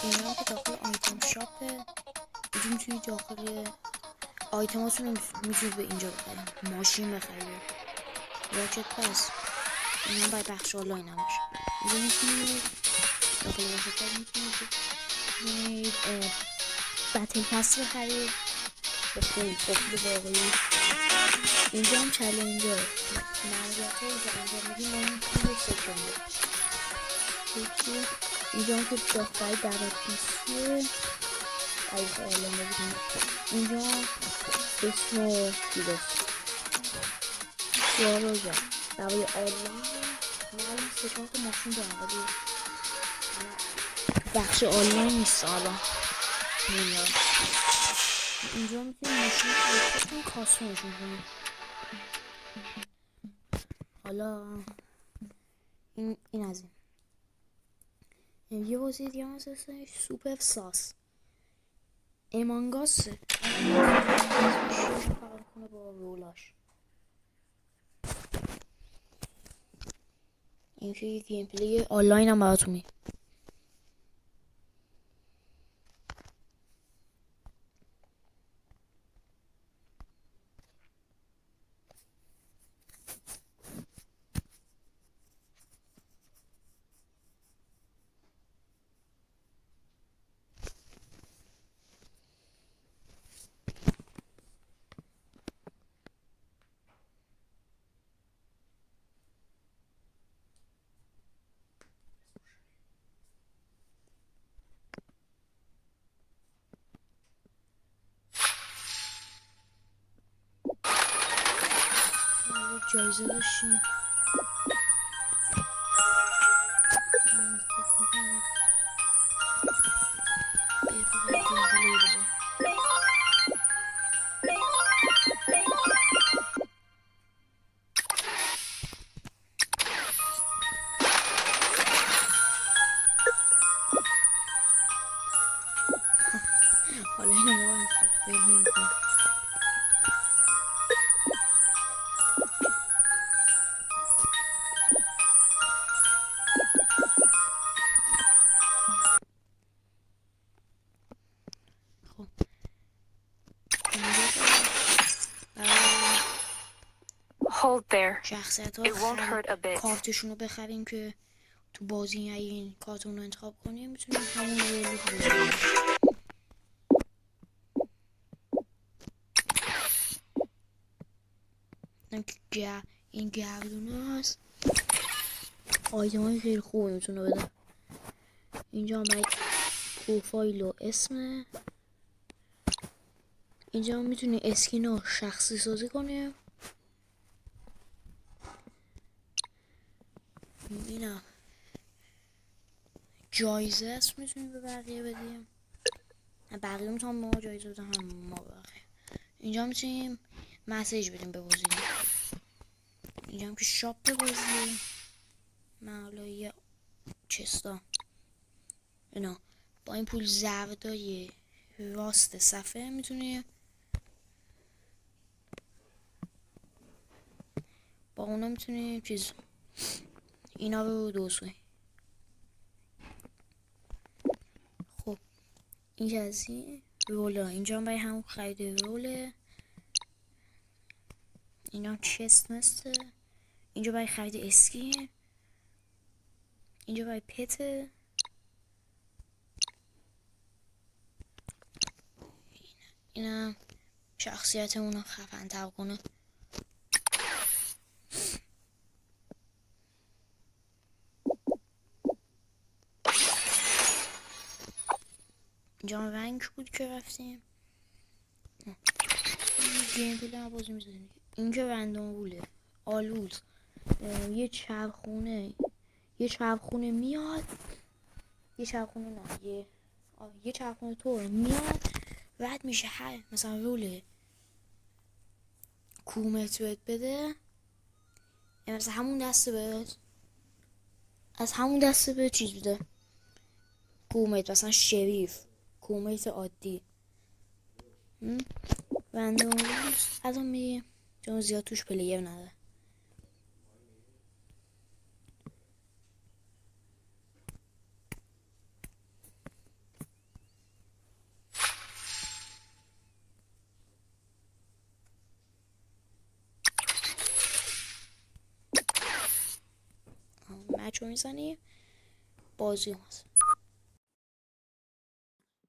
اینا که داخل آیتم شاپه، میتونید توی داخل آیتماتون میتونید به اینجا بخرید، ماشین بخرید، راکت پس اینا باید بخش آنلاین هم باشه. اینجا میتونید داخل راکت پس میتونید بتل پس بخرید به پول واقعی. اینجا هم چلنج ها مرگت ها اینجا انجام میدیم، ما این یک سکنده اینجا هم که داخل دعوت بیسیه ایخ آلان بودیم. اینجا اسم دیدست سوال جا دوای آلان من سکانت ماشین دارم ولی بخش آلان نیست الان نمیاد. اینجا میتونیم ماشین خودتون کاسمش میکنیم. حالا این از این یه بازی دیگه هم هستش سوپر ساس امانگاسه فرق کنه با رولاش. این که یه گیم پلی آنلاین هم براتون میاد. جایزه داشتیم حالا اینو ما نمی کنیم. Hold there. شخصیت It won't hurt a ها bit. کارتشون رو بخریم که تو بازی این کارتون رو انتخاب کنیم میتونیم همون رو بازی کنیم. این گردونه هست آیتم های خیلی خوب میتونه بده. اینجا هم باید پروفایل و اسمه. اینجا هم میتونی اسکین رو شخصی سازی کنی. اینا جایزه است میتونی به بقیه بدیم. بقیه میتونم ما جایزه بدم هم ما بقیه. اینجا میتونیم مسیج بدیم به بازی. اینجا هم که شاپ بازی معلوی چستا اینا با این پول زردای راست صفحه میتونی با اونا میتونیم چیز اینا رو درست کنیم. خب این از این رولا، اینجا برای همون خرید روله، اینا چست مثل، اینجا برای خرید اسکین، اینجا برای پته، اینم شخصیتمون رو خفن تر کنه. اینجا رنگ بود که رفتیم. گیم پلی هم بازی میزنیم. اینجا رندوم روله آلوز، یه چرخونه میاد، یه چرخونه نه یه چرخونه تو میاد رد میشه، هر مثلا رول کومترت بده، مثلا همون دسته بهت از همون دسته به چیز بده کومت، مثلا شریف کومت عادی رندوم روز از اون میگیم چون زیاد توش پلیر نداره. مچ رو میزنیم بازی هست.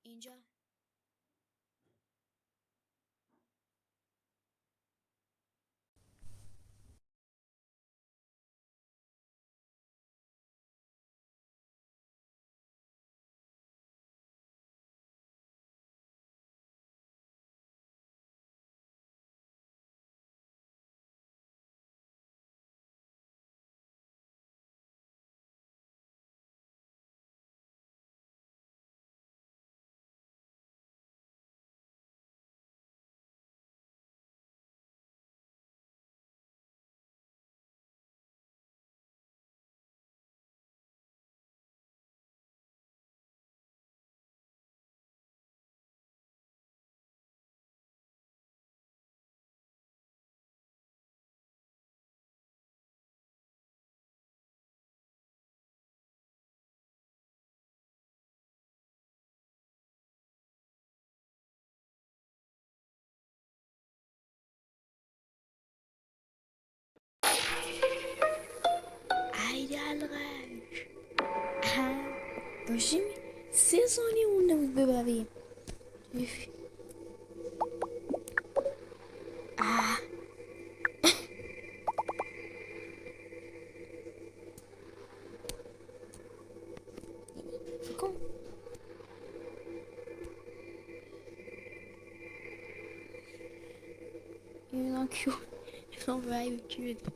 اینجا ایدالغش باشیم 3 ثانیه مونده بود ببریم. فکر اینا کیو اینا رای کی بده.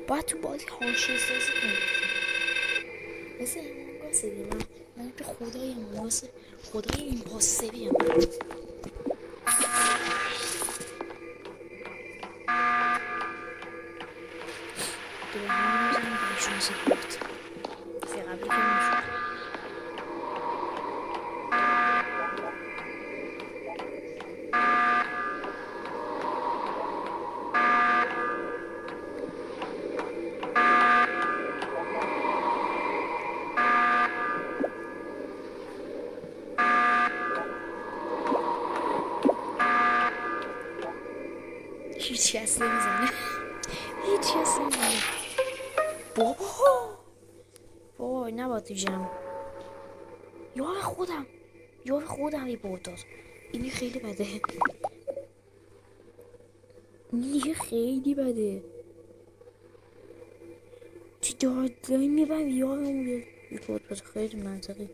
باید تو بازی حاشیه سازی کنیم مثل امانگاسه دیگه. من به خدای امانگاسه خدای این پاسبی هم دوباره همین میزنیم برشون سپورت دفعه قبلی که نشد. هیچی کس نمیزنه هیچ کس نمیزنه. بابا نباید تو جمع یار خودم یه برد داد. اینی خیلی بده، اینی خیلی بده. چی دارایی میبری یادم بیاد. یک بود خیلی منطقی.